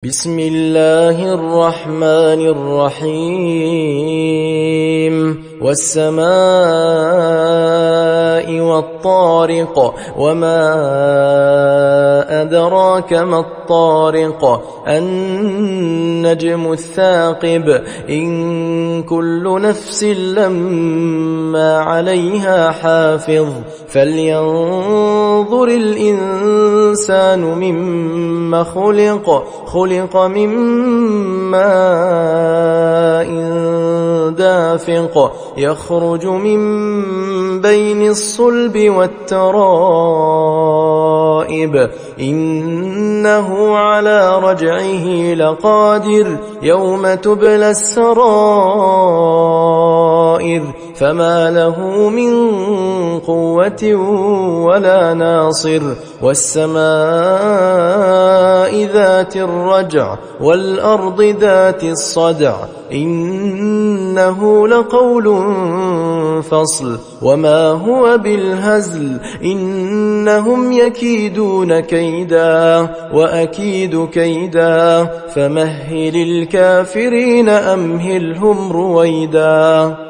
بسم الله الرحمن الرحيم والسماء والطارق وما أدراك ما الطارق النجم الثاقب إن كل نفس لما عليها حافظ فلينظر الإنسان مما خلق من ماء دافق يخرج من بين الصلب والترائب إنه على رجعه لقادر يوم تبلى السرائر فما له من قوة ولا ناصر والسماء ذات الرجع والأرض ذات الصدع إنه لقول فصل وما هو بالهزل إنهم يكيدون كيدا وأكيد كيدا فمهل الكافرين أمهلهم رويدا.